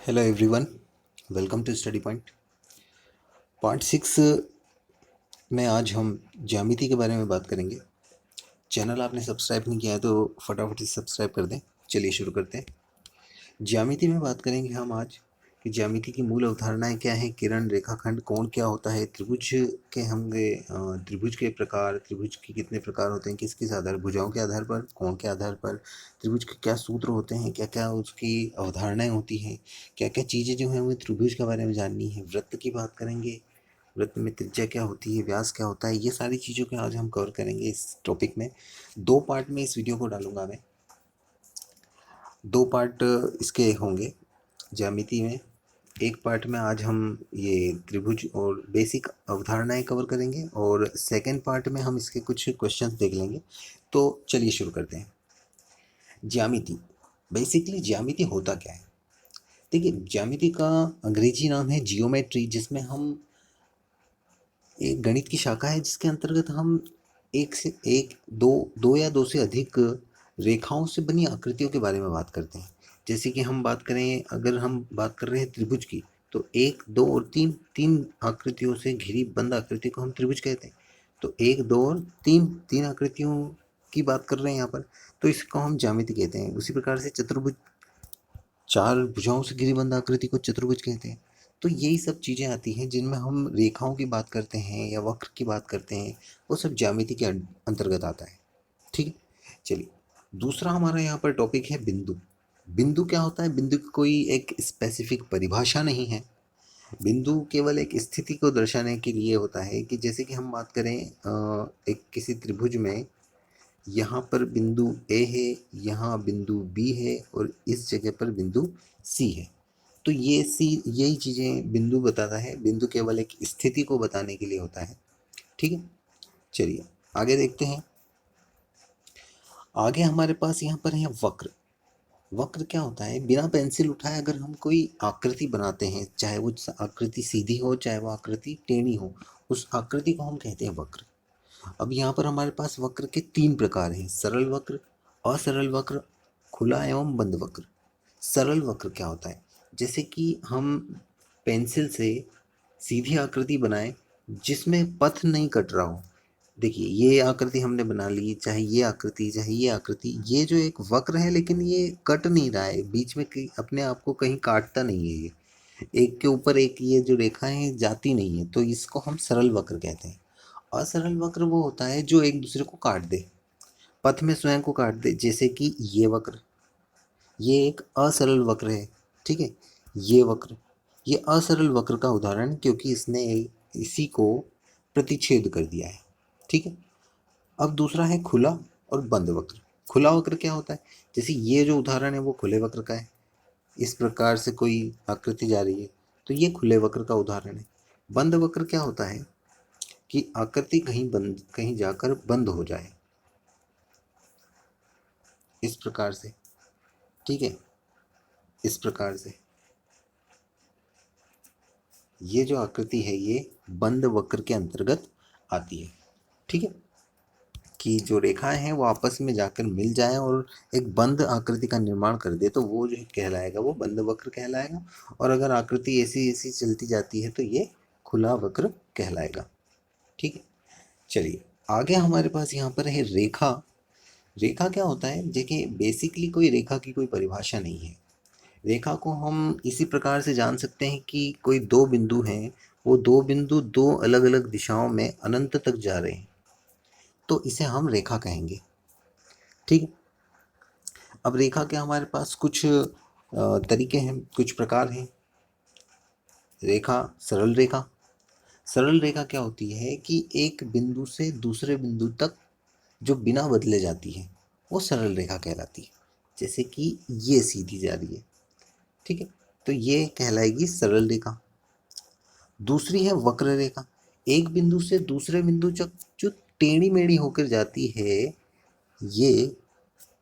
Hello everyone, welcome to study point. Part 6 में आज हम ज्यामिति के बारे में बात करेंगे। चैनल आपने सब्सक्राइब नहीं किया है तो फटाफट से सब्सक्राइब कर दें। चलिए शुरू करते हैं। ज्यामिति में बात करेंगे हम आज कि ज्यामिति की मूल अवधारणाएं क्या हैं, किरण, रेखाखंड, कोण क्या होता है, त्रिभुज के होंगे, त्रिभुज के प्रकार, त्रिभुज के कितने प्रकार होते हैं, किस किस आधार, भुजाओं के आधार पर, कोण के आधार पर, त्रिभुज के क्या सूत्र होते हैं, क्या क्या उसकी अवधारणाएं होती हैं, क्या क्या चीज़ें जो हैं हमें त्रिभुज के बारे में जाननी है। वृत्त की बात करेंगे, वृत्त में त्रिज्या क्या होती है, व्यास क्या होता है, ये सारी चीज़ों को आज हम कवर करेंगे इस टॉपिक में। 2 पार्ट में इस वीडियो को डालूंगा मैं। 2 पार्ट इसके होंगे ज्यामिति में। एक पार्ट में आज हम ये त्रिभुज और बेसिक अवधारणाएं कवर करेंगे और सेकंड पार्ट में हम इसके कुछ क्वेश्चंस देख लेंगे। तो चलिए शुरू करते हैं। ज्यामिति, बेसिकली ज्यामिति होता क्या है? देखिए, ज्यामिति का अंग्रेजी नाम है जियोमेट्री, जिसमें हम एक गणित की शाखा है जिसके अंतर्गत हम एक से एक, दो या दो से अधिक रेखाओं से बनी आकृतियों के बारे में बात करते हैं। जैसे कि हम बात करें, अगर हम बात कर रहे हैं त्रिभुज की, तो 1, 2 और 3, 3 आकृतियों से घिरी बंद आकृति को हम त्रिभुज कहते हैं। तो 1, 2 और 3, 3 आकृतियों की बात कर रहे हैं यहाँ पर, तो इसको हम ज्यामिति कहते हैं। उसी प्रकार से चतुर्भुज, 4 भुजाओं से घिरी बंद आकृति को चतुर्भुज कहते हैं। तो यही सब चीज़ें आती हैं जिनमें हम रेखाओं की बात करते हैं या वक्र की बात करते हैं, वो सब ज्यामिति के अंतर्गत आता है। ठीक है, चलिए दूसरा हमारा यहाँ पर टॉपिक है बिंदु। बिंदु क्या होता है? बिंदु की कोई एक स्पेसिफिक परिभाषा नहीं है। बिंदु केवल एक स्थिति को दर्शाने के लिए होता है कि जैसे कि हम बात करें एक किसी त्रिभुज में, यहाँ पर बिंदु ए है, यहाँ बिंदु बी है और इस जगह पर बिंदु सी है। तो ये यही चीज़ें बिंदु बताता है। बिंदु केवल एक स्थिति को बताने के लिए होता है। ठीक है, चलिए आगे देखते हैं। आगे हमारे पास यहाँ पर है वक्र। वक्र क्या होता है? बिना पेंसिल उठाए अगर हम कोई आकृति बनाते हैं, चाहे वो आकृति सीधी हो चाहे वो आकृति टेढ़ी हो, उस आकृति को हम कहते हैं वक्र। अब यहाँ पर हमारे पास वक्र के 3 प्रकार हैं: सरल वक्र, असरल वक्र, खुला एवं बंद वक्र। सरल वक्र क्या होता है? जैसे कि हम पेंसिल से सीधी आकृति बनाएं जिसमें पथ नहीं कट रहा हो। देखिए, ये आकृति हमने बना ली, चाहे ये आकृति चाहे ये आकृति, ये जो एक वक्र है लेकिन ये कट नहीं रहा है, बीच में अपने आप को कहीं काटता नहीं है। ये एक के ऊपर एक ये जो रेखा है जाती नहीं है, तो इसको हम सरल वक्र कहते हैं। असरल वक्र वो होता है जो एक दूसरे को काट दे, पथ में स्वयं को काट दे। जैसे कि ये वक्र, ये एक असरल वक्र है। ठीक है, ये वक्र, ये असरल वक्र का उदाहरण, क्योंकि इसने इसी को प्रतिच्छेद कर दिया है। ठीक है, अब दूसरा है खुला और बंद वक्र। खुला वक्र क्या होता है? जैसे ये जो उदाहरण है वो खुले वक्र का है। इस प्रकार से कोई आकृति जा रही है तो ये खुले वक्र का उदाहरण है। बंद वक्र क्या होता है कि आकृति कहीं जाकर बंद हो जाए, इस प्रकार से। ठीक है, इस प्रकार से ये जो आकृति है ये बंद वक्र के अंतर्गत आती है। ठीक है, कि जो रेखाएं हैं वो आपस में जाकर मिल जाए और एक बंद आकृति का निर्माण कर दे, तो वो जो कहलाएगा वो बंद वक्र कहलाएगा। और अगर आकृति ऐसी ऐसी चलती जाती है तो ये खुला वक्र कहलाएगा। ठीक है, चलिए आगे हमारे पास यहाँ पर है रेखा। रेखा क्या होता है? देखिए, बेसिकली कोई रेखा की कोई परिभाषा नहीं है। रेखा को हम इसी प्रकार से जान सकते हैं कि कोई 2 बिंदु हैं, वो 2 बिंदु 2 अलग अलग दिशाओं में अनंत तक जा रहे हैं, तो इसे हम रेखा कहेंगे। ठीक है, अब रेखा के हमारे पास कुछ तरीके हैं, कुछ प्रकार हैं। रेखा, सरल रेखा। सरल रेखा क्या होती है कि एक बिंदु से दूसरे बिंदु तक जो बिना बदले जाती है वो सरल रेखा कहलाती है। जैसे कि ये सीधी जा रही है। ठीक है, तो ये कहलाएगी सरल रेखा। दूसरी है वक्र रेखा। एक बिंदु से दूसरे बिंदु तक जो टेढ़ी मेढ़ी होकर जाती है, ये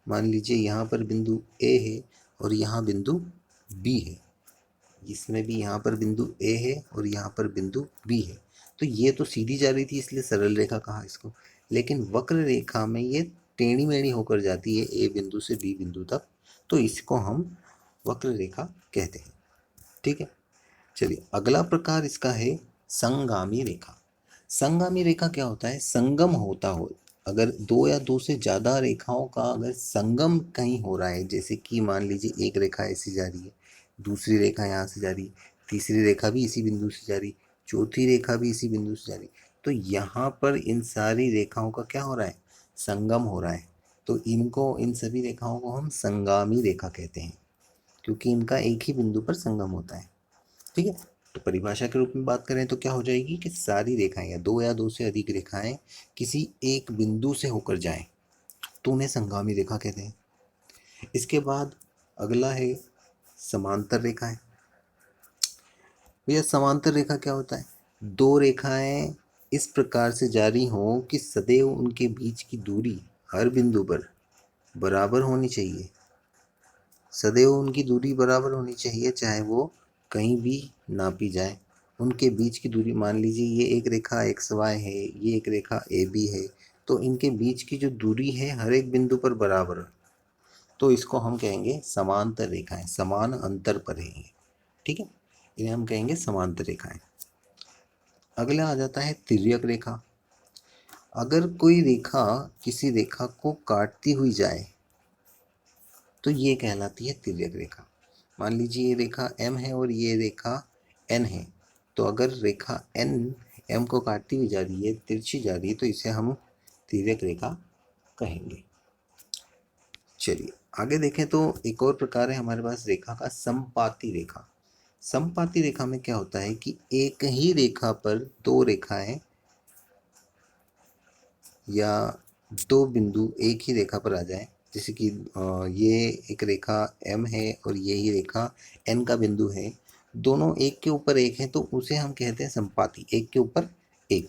मान लीजिए यहाँ पर बिंदु ए है और यहाँ बिंदु बी है, इसमें भी यहाँ पर बिंदु ए है और यहाँ पर बिंदु बी है, तो ये तो सीधी जा रही थी इसलिए सरल रेखा कहा इसको। लेकिन वक्र रेखा में ये टेढ़ी मेढ़ी होकर जाती है ए बिंदु से बी बिंदु तक, तो इसको हम वक्र रेखा कहते हैं। ठीक है। चलिए अगला प्रकार इसका है संगामी रेखा। संगामी रेखा क्या होता है? संगम होता हो, अगर दो या दो से ज़्यादा रेखाओं का अगर संगम कहीं हो रहा है, जैसे कि मान लीजिए एक रेखा ऐसी जा रही है, दूसरी रेखा यहाँ से जा रही है, तीसरी रेखा भी इसी बिंदु से जा रही, चौथी रेखा भी इसी बिंदु से जा रही, तो यहाँ पर इन सारी रेखाओं का क्या हो रहा है? संगम हो रहा है। तो इनको, इन सभी रेखाओं को हम संगामी रेखा कहते हैं, क्योंकि इनका एक ही बिंदु पर संगम होता है। ठीक है। तो परिभाषा के रूप में बात करें तो क्या हो जाएगी कि सारी रेखाएं या दो से अधिक रेखाएं किसी एक बिंदु से होकर जाएं तो उन्हें संगामी रेखा कहते हैं। इसके बाद अगला है समांतर रेखाएं। भैया समांतर रेखा क्या होता है? दो रेखाएं इस प्रकार से जारी हों कि सदैव उनके बीच की दूरी हर बिंदु पर बराबर होनी चाहिए। सदैव उनकी दूरी बराबर होनी चाहिए, चाहे वो कहीं भी नापी जाए। उनके बीच की दूरी, मान लीजिए ये एक रेखा एक्स वाई है, ये एक रेखा ए बी है, तो इनके बीच की जो दूरी है हर एक बिंदु पर बराबर है, तो इसको हम कहेंगे समांतर रेखाएं, समान अंतर पर है ये। ठीक है, इन्हें हम कहेंगे समांतर रेखाएं। अगला आ जाता है तिर्यक रेखा। अगर कोई रेखा किसी रेखा को काटती हुई जाए तो ये कहलाती है तिर्यक रेखा। मान लीजिए ये रेखा M है और ये रेखा N है, तो अगर रेखा N M को काटती हुई जा रही है, तिरछी जा रही है, तो इसे हम तिर्यक रेखा कहेंगे। चलिए आगे देखें तो एक और प्रकार है हमारे पास रेखा का, समपाती रेखा। समपाती रेखा में क्या होता है कि एक ही रेखा पर दो रेखाएं या दो बिंदु एक ही रेखा पर आ जाए, जैसे कि ये एक रेखा M है और ये ही रेखा N का बिंदु है, दोनों एक के ऊपर एक है, तो उसे हम कहते हैं संपाती, एक के ऊपर एक।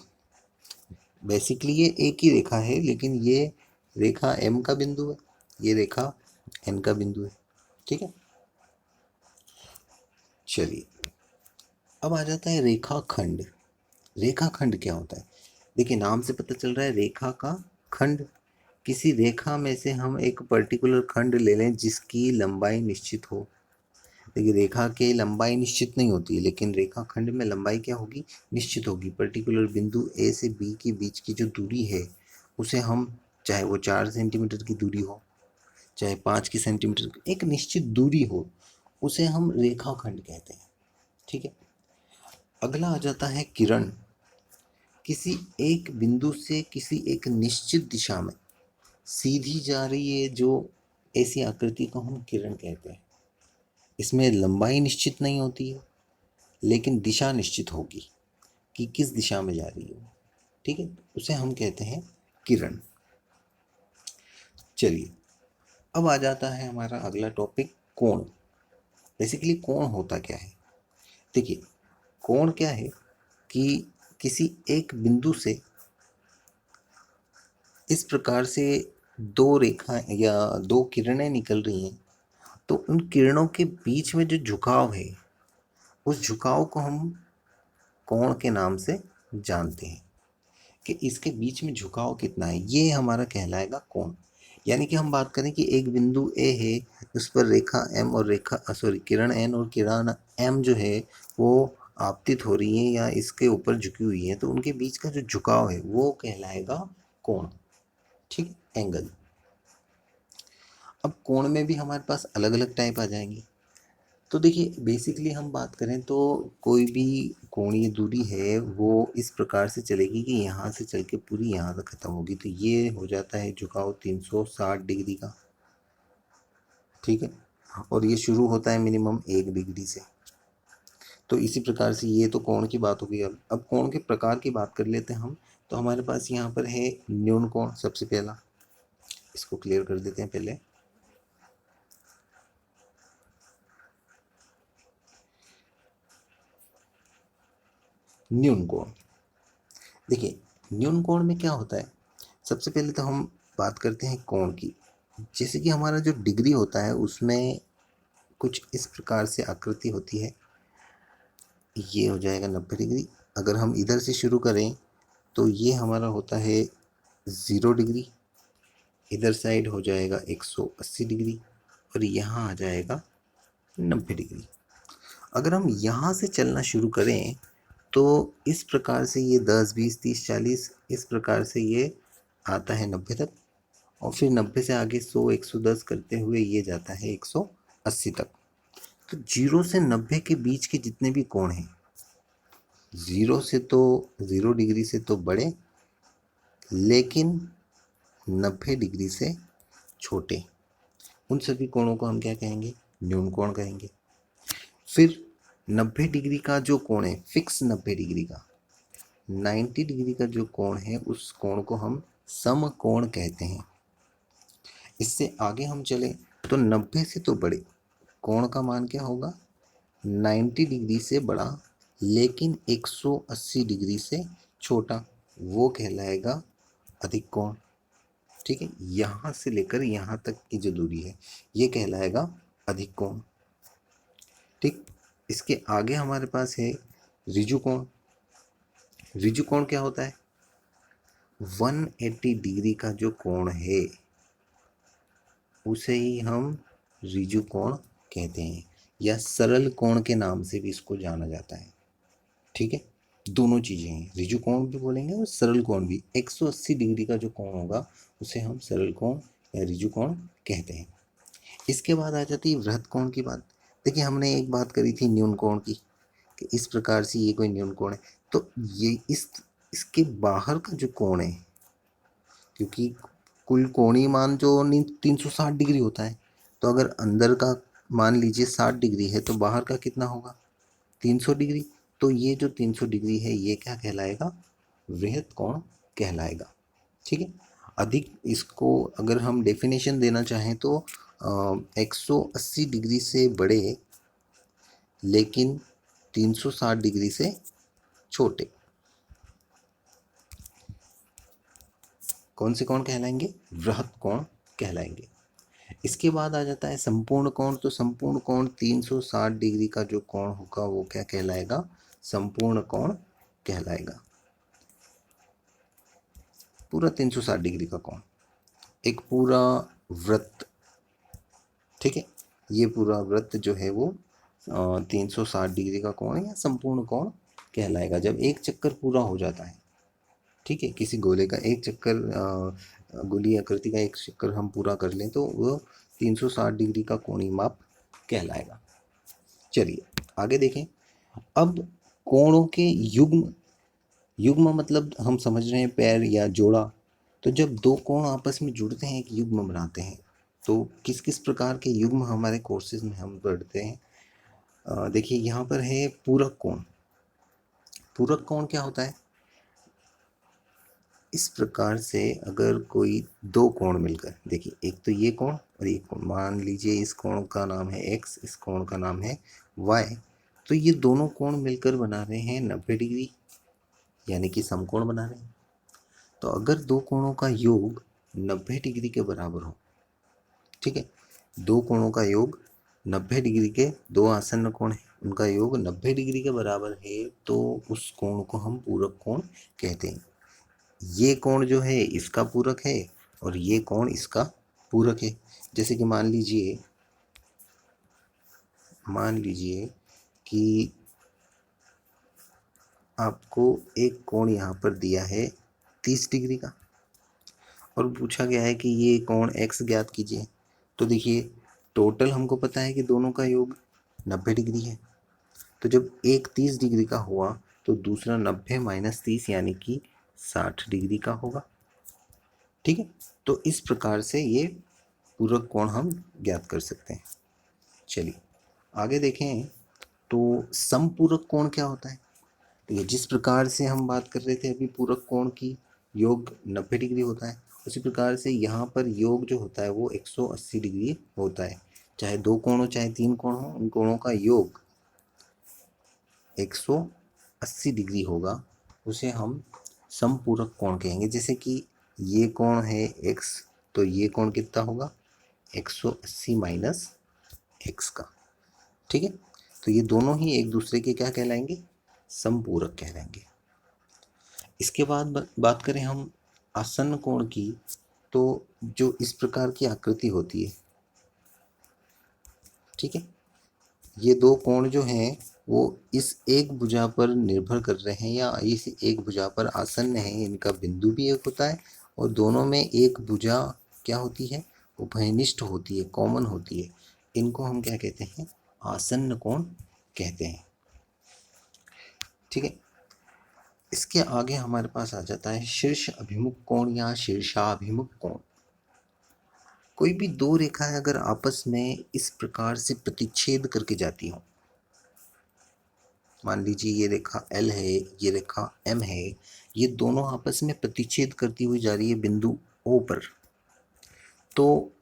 बेसिकली ये एक ही रेखा है, लेकिन ये रेखा M का बिंदु है, ये रेखा N का बिंदु है। ठीक है। चलिए अब आ जाता है रेखाखंड। रेखाखंड क्या होता है? देखिए नाम से पता चल रहा है रेखा का खंड। किसी रेखा में से हम एक पर्टिकुलर खंड ले लें जिसकी लंबाई निश्चित हो। देखिए रेखा की लंबाई निश्चित नहीं होती, लेकिन रेखा खंड में लंबाई क्या होगी? निश्चित होगी। पर्टिकुलर बिंदु ए से बी के बीच की जो दूरी है उसे हम, चाहे वो 4 सेंटीमीटर की दूरी हो, चाहे 5 की सेंटीमीटर, एक निश्चित दूरी हो, उसे हम रेखाखंड कहते हैं। ठीक है। अगला आ जाता है किरण। किसी एक बिंदु से किसी एक निश्चित दिशा में सीधी जा रही है जो ऐसी आकृति को हम किरण कहते हैं। इसमें लंबाई निश्चित नहीं होती है, लेकिन दिशा निश्चित होगी कि किस दिशा में जा रही है। ठीक है, उसे हम कहते हैं किरण। चलिए अब आ जाता है हमारा अगला टॉपिक, कोण। बेसिकली कोण होता क्या है? देखिए कोण क्या है कि किसी एक बिंदु से इस प्रकार से दो रेखा या दो किरणें निकल रही हैं, तो उन किरणों के बीच में जो झुकाव है, उस झुकाव को हम कोण के नाम से जानते हैं कि इसके बीच में झुकाव कितना है, ये हमारा कहलाएगा कोण। यानी कि हम बात करें कि एक बिंदु ए है, उस पर रेखा M और किरण N और किरण M जो है वो आपतित हो रही है या इसके ऊपर झुकी हुई है, तो उनके बीच का जो झुकाव है वो कहलाएगा कोण। ठीक है, एंगल। अब कोण में भी हमारे पास अलग अलग टाइप आ जाएंगे। तो देखिए बेसिकली हम बात करें तो कोई भी कोणीय दूरी है वो इस प्रकार से चलेगी कि यहाँ से चल के पूरी यहाँ तक खत्म होगी, तो ये हो जाता है झुकाव 360 डिग्री का। ठीक है, और ये शुरू होता है मिनिमम 1 डिग्री से। तो इसी प्रकार से ये तो कोण की बात हो गई। अब कोण के प्रकार की बात कर लेते हैं हम। तो हमारे पास यहाँ पर है न्यून कोण, सबसे पहला, इसको क्लियर कर देते हैं पहले। न्यून कोण, देखिए न्यून कोण में क्या होता है? सबसे पहले तो हम बात करते हैं कोण की। जैसे कि हमारा जो डिग्री होता है उसमें कुछ इस प्रकार से आकृति होती है, ये हो जाएगा 90 डिग्री। अगर हम इधर से शुरू करें तो ये हमारा होता है 0 डिग्री, इधर साइड हो जाएगा 180 डिग्री और यहाँ आ जाएगा 90 डिग्री। अगर हम यहाँ से चलना शुरू करें तो इस प्रकार से ये 10, 20, 30, 40 इस प्रकार से ये आता है 90 तक, और फिर 90 से आगे 100, 110 करते हुए ये जाता है 180 तक। तो 0 से 90 के बीच के जितने भी कोण हैं, 0 डिग्री से तो बड़े, लेकिन 90 डिग्री से छोटे, उन सभी कोणों को हम क्या कहेंगे? न्यून कोण कहेंगे। फिर 90 डिग्री का जो कोण है, फिक्स 90 डिग्री का, 90 डिग्री का जो कोण है उस कोण को हम समकोण कहते हैं। इससे आगे हम चले तो 90 से तो बड़े कोण का मान क्या होगा? 90 डिग्री से बड़ा लेकिन 180 डिग्री से छोटा, वो कहलाएगा अधिक कोण। ठीक है, यहाँ से लेकर यहाँ तक की जो दूरी है ये कहलाएगा अधिक कोण। ठीक, इसके आगे हमारे पास है ऋजु कोण। ऋजु कोण क्या होता है? 180 डिग्री का जो कोण है उसे ही हम ऋजु कोण कहते हैं, या सरल कोण के नाम से भी इसको जाना जाता है। ठीक है, दोनों चीज़ें हैं, ऋजु कोण भी बोलेंगे और सरल कोण भी। 180 डिग्री का जो कोण होगा उसे हम सरल कोण या ऋजु कोण कहते हैं। इसके बाद आ जाती है वृहत कोण की बात। देखिए, हमने एक बात करी थी न्यून कोण की, कि इस प्रकार से ये कोई न्यून कोण है, तो ये इसके बाहर का जो कोण है, क्योंकि कुल कोणीय मान जो 360 डिग्री होता है, तो अगर अंदर का मान लीजिए 60 डिग्री है तो बाहर का कितना होगा? 300 डिग्री। तो ये जो 300 डिग्री है ये क्या कहलाएगा? वृहत कोण कहलाएगा। ठीक है, अधिक इसको अगर हम डेफिनेशन देना चाहें तो 180 डिग्री से बड़े लेकिन 360 डिग्री से छोटे, कौन से कोण कहलाएंगे? वृहत कोण कहलाएंगे। इसके बाद आ जाता है संपूर्ण कोण। तो संपूर्ण कोण 360 डिग्री का जो कोण होगा वो क्या कहलाएगा? संपूर्ण कोण कहलाएगा। पूरा 360 डिग्री का कोण, एक पूरा वृत्त। ठीक है, ये पूरा वृत्त जो है वो 360 डिग्री का कोण या संपूर्ण कोण कहलाएगा जब एक चक्कर पूरा हो जाता है। ठीक है, किसी गोले का एक चक्कर, गोली आकृति का एक चक्कर हम पूरा कर लें तो वो 360 डिग्री का कोणीय माप कहलाएगा। चलिए आगे देखें। अब कोणों के युग्म, युग्म मतलब हम समझ रहे हैं पैर या जोड़ा। तो जब दो कोण आपस में जुड़ते हैं, एक युग्म बनाते हैं, तो किस किस प्रकार के युग्म हमारे कोर्सेज में हम पढ़ते हैं। देखिए यहाँ पर है पूरक कोण। पूरक कोण क्या होता है? इस प्रकार से अगर कोई दो कोण मिलकर, देखिए एक तो ये कोण और एक कोण, मान लीजिए इस कोण का नाम है x, इस कोण का नाम है y, तो ये दोनों कोण मिलकर बना रहे हैं 90 डिग्री, यानी कि समकोण बना रहे हैं। तो अगर दो कोणों का योग 90 डिग्री के बराबर हो, ठीक है, दो कोणों का योग 90 डिग्री के, दो आसन्न कोण है उनका योग 90 डिग्री के बराबर है, तो उस कोण को हम पूरक कोण कहते हैं। ये कोण जो है इसका पूरक है और ये कोण इसका पूरक है। जैसे कि मान लीजिए कि आपको एक कोण यहाँ पर दिया है 30 डिग्री का और पूछा गया है कि ये कोण x ज्ञात कीजिए। तो देखिए टोटल हमको पता है कि दोनों का योग 90 डिग्री है, तो जब एक 30 डिग्री का हुआ तो दूसरा 90 माइनस 30 यानी कि 60 डिग्री का होगा। ठीक है, तो इस प्रकार से ये पूरक कोण हम ज्ञात कर सकते हैं। चलिए आगे देखें तो समपूरक कोण क्या होता है। तो ये जिस प्रकार से हम बात कर रहे थे अभी पूरक कोण की, योग 90 डिग्री होता है, उसी प्रकार से यहाँ पर योग जो होता है वो 180 डिग्री होता है। चाहे दो कोण हो चाहे तीन कोण हो, उन कोणों का योग 180 डिग्री होगा, उसे हम समपूरक कोण कहेंगे। जैसे कि ये कोण है x, तो ये कोण कितना होगा? 180 माइनस x का। ठीक है, तो ये दोनों ही एक दूसरे के क्या कहलाएंगे? समपूरक कहलाएंगे। इसके बाद बात करें हम आसन्न कोण की, तो जो इस प्रकार की आकृति होती है, ठीक है, ये दो कोण जो हैं वो इस एक भुजा पर निर्भर कर रहे हैं या इस एक भुजा पर आसन्न है। इनका बिंदु भी एक होता है और दोनों में एक भुजा क्या होती है, उभयनिष्ठ होती है, कॉमन होती है। इनको हम क्या कहते हैं, आसन्न कोण कहते हैं। ठीक है, इसके आगे हमारे पास आ जाता है शीर्ष अभिमुख कोण या शीर्षाभिमुख कोण। कोई भी दो रेखाएं अगर आपस में इस प्रकार से प्रतिच्छेद करके जाती हों, मान लीजिए ये रेखा L है, ये रेखा M है, ये दोनों आपस में प्रतिच्छेद करती हुई जा रही है बिंदु O पर, तो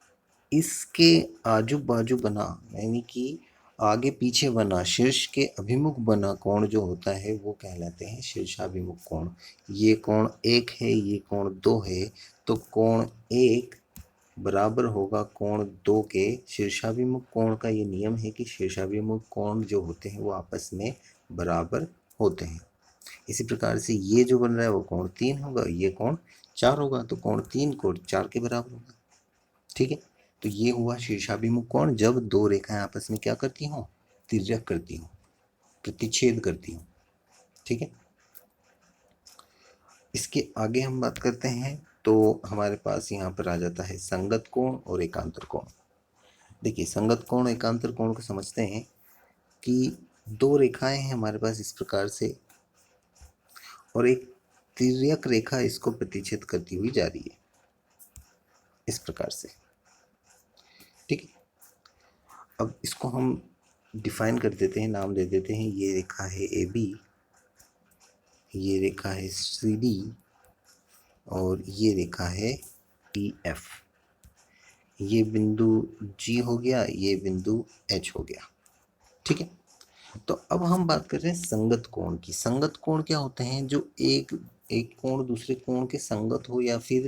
इसके आजू बाजू बना यानी कि आगे पीछे बना शीर्ष के अभिमुख बना कोण जो होता है वो कहलाते हैं शीर्षाभिमुख कोण। ये कोण 1 है, ये कोण 2 है, तो कोण 1 बराबर होगा कोण 2 के शीर्षाभिमुख कोण का। ये नियम है कि शीर्षाभिमुख कोण जो होते हैं वो आपस में बराबर होते हैं। इसी प्रकार से ये जो बन रहा है वो कोण 3 होगा, ये कोण 4 होगा, तो कोण 3 कोण 4 के बराबर होगा। ठीक है, तो ये हुआ शीर्षाभिमुख कोण जब दो रेखाएं आपस में क्या करती हों, तिर्यक करती हों, प्रतिच्छेद करती हों। ठीक है, इसके आगे हम बात करते हैं तो हमारे पास यहाँ पर आ जाता है संगत कोण और एकांतर कोण। देखिए, संगत कोण एकांतर कोण को समझते हैं कि दो रेखाएं हैं हमारे पास इस प्रकार से और एक तिर्यक रेखा इसको प्रतिच्छेद करती हुई जा रही है इस प्रकार से। ठीक है, अब इसको हम डिफाइन कर देते हैं, नाम दे देते हैं। ये रेखा है AB, ये रेखा है CD और ये रेखा है EF। ये बिंदु G हो गया, ये बिंदु H हो गया। ठीक है, तो अब हम बात कर रहे हैं संगत कोण की। संगत कोण क्या होते हैं, जो एक कोण दूसरे कोण के संगत हो या फिर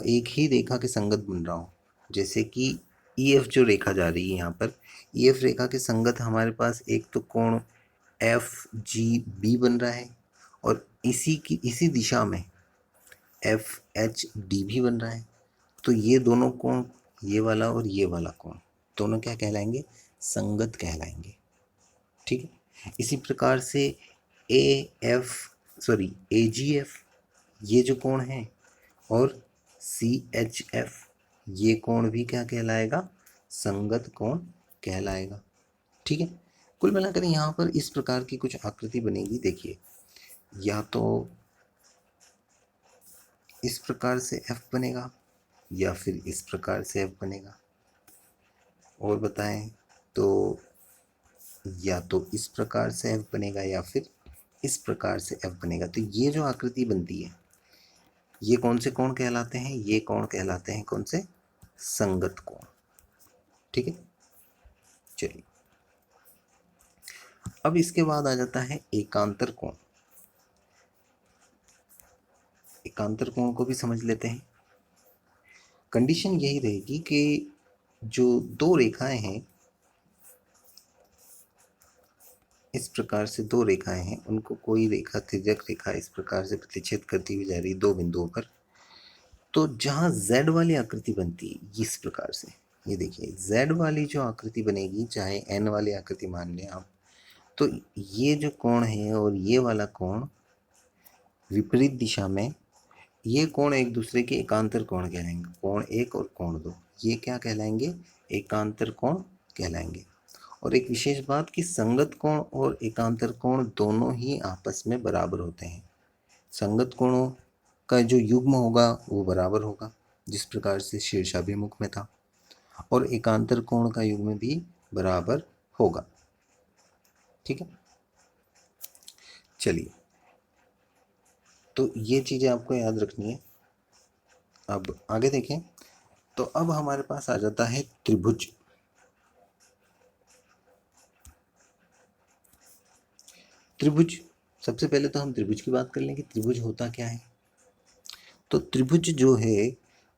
एक ही रेखा के संगत बन रहा हो। जैसे कि EF जो रेखा जा रही है यहाँ पर, EF रेखा के संगत हमारे पास एक तो कोण FGB बन रहा है और इसी दिशा में FHD भी बन रहा है। तो ये दोनों कोण, ये वाला और ये वाला कोण, दोनों क्या कहलाएंगे, संगत कहलाएंगे। ठीक है, इसी प्रकार से AGF ये जो कोण है और CHF ये कोण भी क्या कहलाएगा, संगत कोण कहलाएगा। ठीक है, कुल मिलाकर यहाँ पर इस प्रकार की कुछ आकृति बनेगी। देखिए, या तो इस प्रकार से F बनेगा या फिर इस प्रकार से F बनेगा, और बताएं तो या तो इस प्रकार से F बनेगा या फिर इस प्रकार से F बनेगा। तो ये जो आकृति बनती है ये कौन से कोण कहलाते हैं, ये कोण कहलाते हैं कौन से, संगत कोण। ठीक है, चलिए अब इसके बाद आ जाता है एकांतर कोण। एकांतर कोण को भी समझ लेते हैं। कंडीशन यही रहेगी कि जो दो रेखाएं हैं इस प्रकार से, दो रेखाएं हैं, उनको कोई रेखा तिर्यक रेखा इस प्रकार से प्रतिच्छेद करती हुई जा रही दो बिंदुओं पर, तो जहां Z वाली आकृति बनती है इस प्रकार से, ये देखिए Z वाली जो आकृति बनेगी, चाहे N वाली आकृति मान लें आप, तो ये जो कोण है और ये वाला कोण विपरीत दिशा में, ये कोण एक दूसरे के एकांतर कोण कहलाएंगे। कोण 1 और कोण 2 ये क्या कहलाएंगे, एकांतर कोण कहलाएंगे। और एक विशेष बात कि संगत कोण और एकांतर कोण दोनों ही आपस में बराबर होते हैं। संगत कोणों का जो युग्म होगा वो बराबर होगा जिस प्रकार से शीर्षाभिमुख में था, और एकांतर कोण का युग्म भी बराबर होगा। ठीक है, चलिए तो ये चीज़ें आपको याद रखनी है। अब आगे देखें तो अब हमारे पास आ जाता है त्रिभुज। त्रिभुज, सबसे पहले तो हम त्रिभुज की बात कर लें कि त्रिभुज होता क्या है। तो त्रिभुज जो है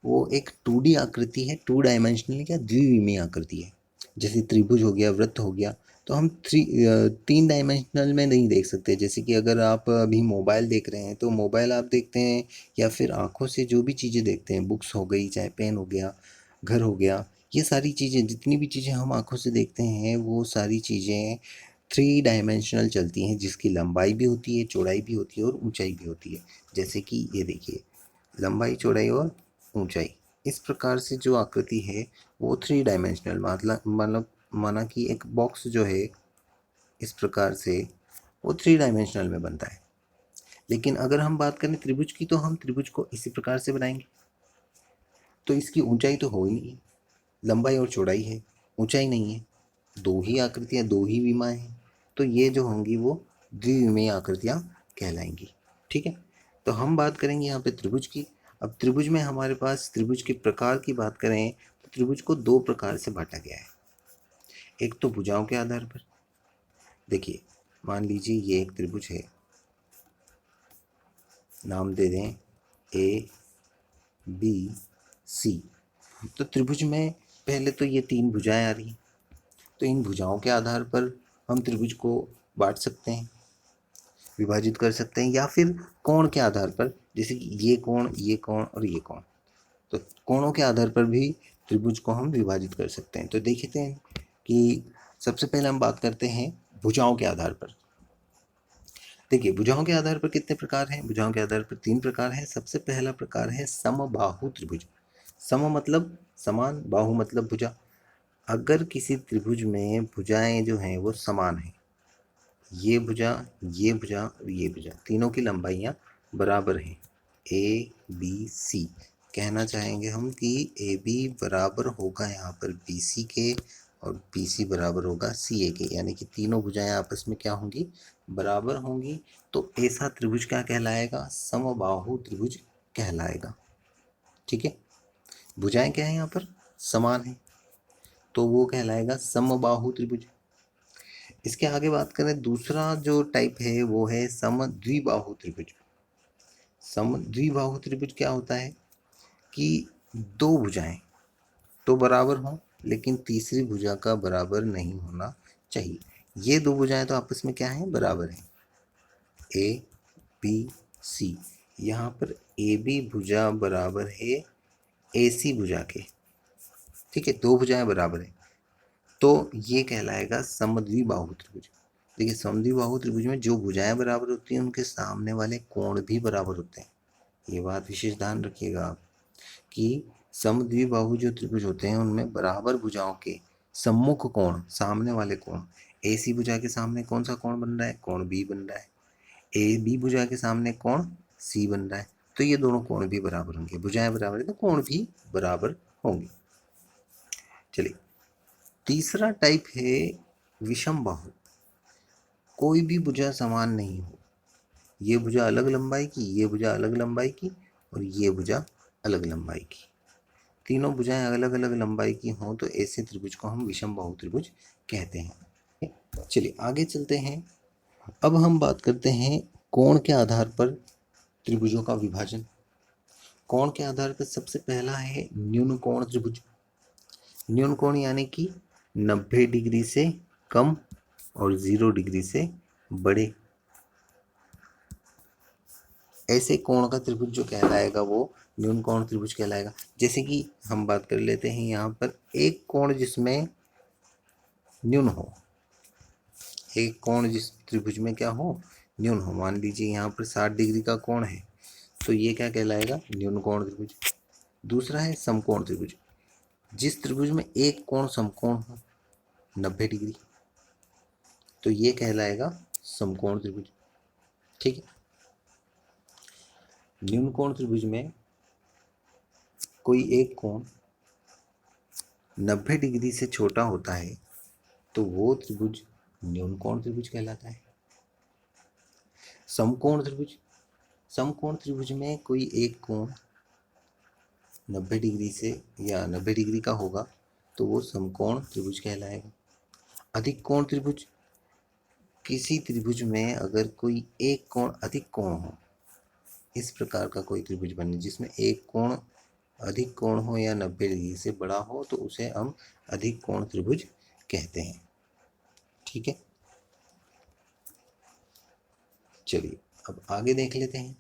वो एक 2D आकृति है, 2 डायमेंशनल या द्विविमीय आकृति है। जैसे त्रिभुज हो गया, वृत्त हो गया, तो हम 3 डायमेंशनल में नहीं देख सकते। जैसे कि अगर आप अभी मोबाइल देख रहे हैं तो मोबाइल आप देखते हैं या फिर आंखों से जो भी चीज़ें देखते हैं, बुक्स हो गई, चाहे पेन हो गया, घर हो गया, ये सारी चीज़ें, जितनी भी चीज़ें हम आँखों से देखते हैं, वो सारी चीज़ें 3 डायमेंशनल चलती हैं, जिसकी लंबाई भी होती है, चौड़ाई भी होती है और ऊँचाई भी होती है। जैसे कि ये देखिए, लंबाई, चौड़ाई और ऊँचाई। इस प्रकार से जो आकृति है वो 3 डायमेंशनल, मतलब माना कि एक बॉक्स जो है इस प्रकार से वो 3 डायमेंशनल में बनता है। लेकिन अगर हम बात करें त्रिभुज की, तो हम त्रिभुज को इसी प्रकार से बनाएंगे। तो इसकी ऊंचाई तो हो ही नहीं है, लंबाई और चौड़ाई है, ऊंचाई नहीं है, दो ही आकृतियां, दो ही विमाएं हैं, तो ये जो होंगी वो द्विविमीय आकृतियां कहलाएंगी। ठीक है, तो हम बात करेंगे यहाँ पे त्रिभुज की। अब त्रिभुज में हमारे पास, त्रिभुज के प्रकार की बात करें तो त्रिभुज को दो प्रकार से बांटा गया है। एक तो भुजाओं के आधार पर, देखिए मान लीजिए ये एक त्रिभुज है, नाम दे दें ए बी सी। तो त्रिभुज में पहले तो ये 3 भुजाएं आ रही हैं, तो इन भुजाओं के आधार पर हम त्रिभुज को बांट सकते हैं, विभाजित कर सकते हैं, या फिर कोण के आधार पर, जैसे कि ये कोण, ये कोण और ये कोण, तो कोणों के आधार पर भी त्रिभुज को हम विभाजित कर सकते हैं। तो देखते हैं कि सबसे पहले हम बात करते हैं भुजाओं के आधार पर। देखिए भुजाओं के आधार पर कितने प्रकार हैं? भुजाओं के आधार पर 3 प्रकार हैं। सबसे पहला प्रकार है समबाहु त्रिभुज। सम मतलब समान, बाहु मतलब भुजा। अगर किसी त्रिभुज में भुजाएं जो हैं वो समान हैं, ये भुजा, ये भुजा और ये भुजा, तीनों की लंबाइयाँ बराबर हैं, ए बी सी, कहना चाहेंगे हम कि ए बी बराबर होगा यहाँ पर बी सी के और बी सी बराबर होगा सी ए के, यानी कि तीनों भुजाएं आपस में क्या होंगी? बराबर होंगी। तो ऐसा त्रिभुज क्या कहलाएगा? समबाहु त्रिभुज कहलाएगा। ठीक है, भुजाएं क्या है यहाँ पर? समान है, तो वो कहलाएगा समबाहु त्रिभुज। इसके आगे बात करें, दूसरा जो टाइप है वो है समद्विबाहु त्रिभुज। समद्विबाहु त्रिभुज क्या होता है कि दो भुजाएं तो बराबर हों, लेकिन तीसरी भुजा का बराबर नहीं होना चाहिए। ये दो भुजाएं तो आपस में क्या हैं? बराबर हैं, ए बी सी। यहाँ पर ए बी भुजा बराबर है ए सी भुजा के। ठीक है, दो भुजाएं बराबर हैं, तो ये कहलाएगा समद्विबाहु त्रिभुज। देखिए समद्विबाहु त्रिभुज में जो भुजाएं बराबर होती हैं उनके सामने वाले कोण भी बराबर होते हैं। ये बात विशेष ध्यान रखिएगा आप कि समद्विबाहु जो त्रिभुज होते हैं उनमें बराबर भुजाओं के सम्मुख कोण, सामने वाले कोण, ए सी भुजा के सामने कौन सा कोण बन रहा है? कोण बी बन रहा है। ए बी भुजा के सामने कोण सी बन रहा है, तो ये दोनों कोण भी बराबर होंगे। भुजाएं बराबर है तो कोण भी बराबर होंगे। चलिए, तीसरा टाइप है विषम बाहु। कोई भी भुजा समान नहीं हो, ये भुजा अलग लंबाई की, ये भुजा अलग लंबाई की और ये भुजा अलग लंबाई की, तीनों भुजाएं अलग अलग लंबाई की हों तो ऐसे त्रिभुज को हम विषम बाहु त्रिभुज कहते हैं। चलिए आगे चलते हैं। अब हम बात करते हैं कोण के आधार पर त्रिभुजों का विभाजन। कोण के आधार पर सबसे पहला है न्यून कोण त्रिभुज। न्यून कोण यानी कि 90 डिग्री से कम और 0 डिग्री से बड़े, ऐसे कोण का त्रिभुज जो कहलाएगा वो न्यून कोण त्रिभुज कहलाएगा। जैसे कि हम बात कर लेते हैं यहाँ पर एक कोण जिसमें न्यून हो, एक कोण जिस त्रिभुज में क्या हो? न्यून हो। मान लीजिए यहाँ पर 60 डिग्री का कोण है, तो ये क्या कहलाएगा? न्यून कोण त्रिभुज। दूसरा है समकोण त्रिभुज। जिस त्रिभुज में एक कोण समकोण हो 90 डिग्री, तो ये कहलाएगा समकोण त्रिभुज। ठीक है, न्यून कोण त्रिभुज में कोई एक कोण 90 डिग्री से छोटा होता है तो वो त्रिभुज न्यून कोण त्रिभुज कहलाता है। समकोण त्रिभुज, समकोण त्रिभुज में कोई एक कोण 90 डिग्री से या 90 डिग्री का होगा तो वो समकोण त्रिभुज कहलाएगा। अधिक कोण त्रिभुज, किसी त्रिभुज में अगर कोई एक कोण अधिक कोण हो, इस प्रकार का कोई त्रिभुज बने जिसमें एक कोण अधिक कोण हो या 90 डिग्री से बड़ा हो, तो उसे हम अधिक कोण त्रिभुज कहते हैं। ठीक है, चलिए अब आगे देख लेते हैं।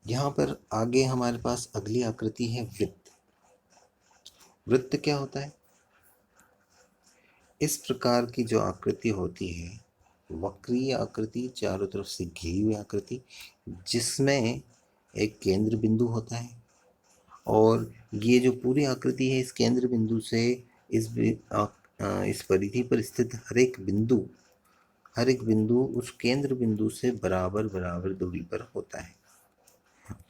यहाँ पर आगे हमारे पास अगली आकृति है वृत्त। वृत्त क्या होता है? इस प्रकार की जो आकृति होती है, वक्रीय आकृति, चारों तरफ से घिरी हुई आकृति, जिसमें एक केंद्र बिंदु होता है, और ये जो पूरी आकृति है, इस केंद्र बिंदु से इस परिधि पर स्थित हर एक बिंदु उस केंद्र बिंदु से बराबर बराबर दूरी पर होता है।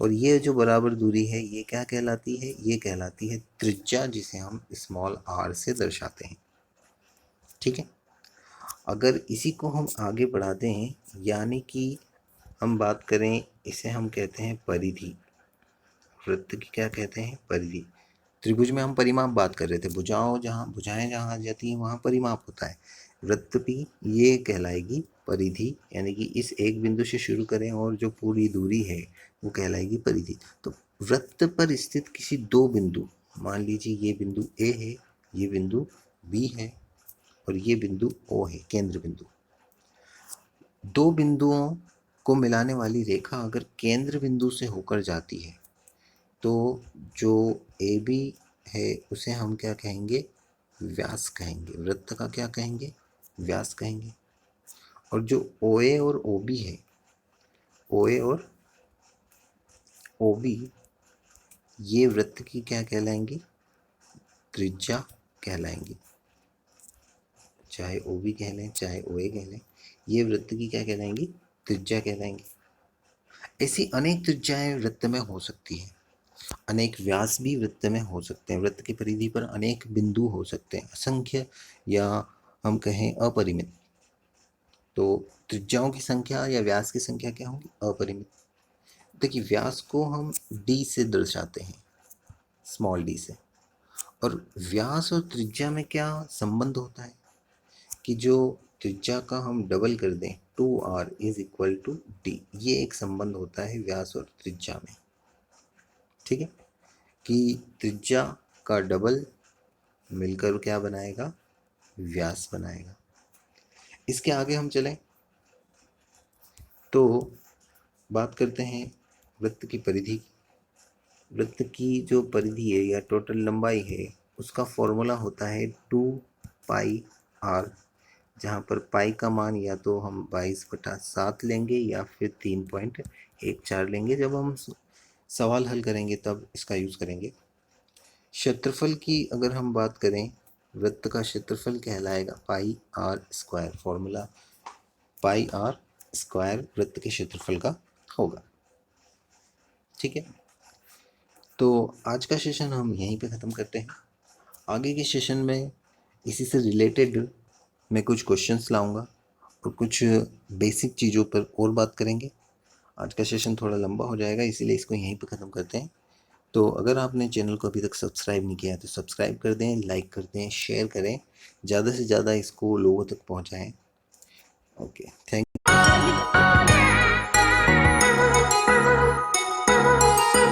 और ये जो बराबर दूरी है, ये क्या कहलाती है? ये कहलाती है त्रिज्या, जिसे हम स्मॉल r से दर्शाते हैं। ठीक है, अगर इसी को हम आगे बढ़ा दें, यानी कि हम बात करें, इसे हम कहते हैं परिधि। वृत्त की क्या कहते हैं? परिधि। त्रिभुज में हम परिमाप बात कर रहे थे, भुजाएं जहाँ आ जाती हैं वहाँ परिमाप होता है। वृत्त भी ये कहलाएगी परिधि, यानी कि इस एक बिंदु से शुरू करें और जो पूरी दूरी है वो कहलाएगी परिधि। तो वृत्त पर स्थित किसी दो बिंदु, मान लीजिए ये बिंदु ए है, ये बिंदु बी है, और ये बिंदु ओ है, केंद्र बिंदु। दो बिंदुओं को मिलाने वाली रेखा अगर केंद्र बिंदु से होकर जाती है, तो जो ए बी है उसे हम क्या कहेंगे? व्यास कहेंगे। वृत्त का क्या कहेंगे? व्यास कहेंगे। और जो ओ ए और ओ बी है, ओ ए और ओ बी, ये वृत्त की क्या कहलाएंगी? त्रिज्या कहलाएंगी। चाहे ओ बी कह लें, चाहे ओ ए कह लें, ये वृत्त की क्या कहलाएंगी? त्रिज्या कहलाएंगी। ऐसी अनेक त्रिज्याएं वृत्त में हो सकती हैं, अनेक व्यास भी वृत्त में हो सकते हैं। वृत्त की परिधि पर अनेक बिंदु हो सकते हैं, असंख्य या हम कहें अपरिमित। तो त्रिज्याओं की संख्या या व्यास की संख्या क्या होगी? अपरिमित। देखिए, व्यास को हम d से दर्शाते हैं, स्मॉल d से। और व्यास और त्रिज्या में क्या संबंध होता है कि जो त्रिज्या का हम डबल कर दें, 2r is equal to d, ये एक संबंध होता है व्यास और त्रिज्या में। ठीक है, कि त्रिज्या का डबल मिलकर क्या बनाएगा? व्यास बनाएगा। इसके आगे हम चलें तो बात करते हैं वृत्त की परिधि की। वृत्त की जो परिधि है या टोटल लंबाई है, उसका फॉर्मूला होता है 2πr, जहाँ पर पाई का मान या तो हम 22/7 लेंगे या फिर 3.14 लेंगे। जब हम सवाल हल करेंगे तब इसका यूज़ करेंगे। क्षेत्रफल की अगर हम बात करें, वृत्त का क्षेत्रफल कहलाएगा pi r square. Formula pi r square वृत्त के क्षेत्रफल का होगा। ठीक है, तो आज का सेशन हम यहीं पे ख़त्म करते हैं। आगे के सेशन में इसी से रिलेटेड मैं कुछ क्वेश्चंस लाऊंगा और कुछ बेसिक चीज़ों पर और बात करेंगे। आज का सेशन थोड़ा लंबा हो जाएगा, इसीलिए इसको यहीं पे ख़त्म करते हैं। तो अगर आपने चैनल को अभी तक सब्सक्राइब नहीं किया है तो सब्सक्राइब कर दें, लाइक कर दें, शेयर करें, ज़्यादा से ज़्यादा इसको लोगों तक पहुंचाएं। Okay, thank you.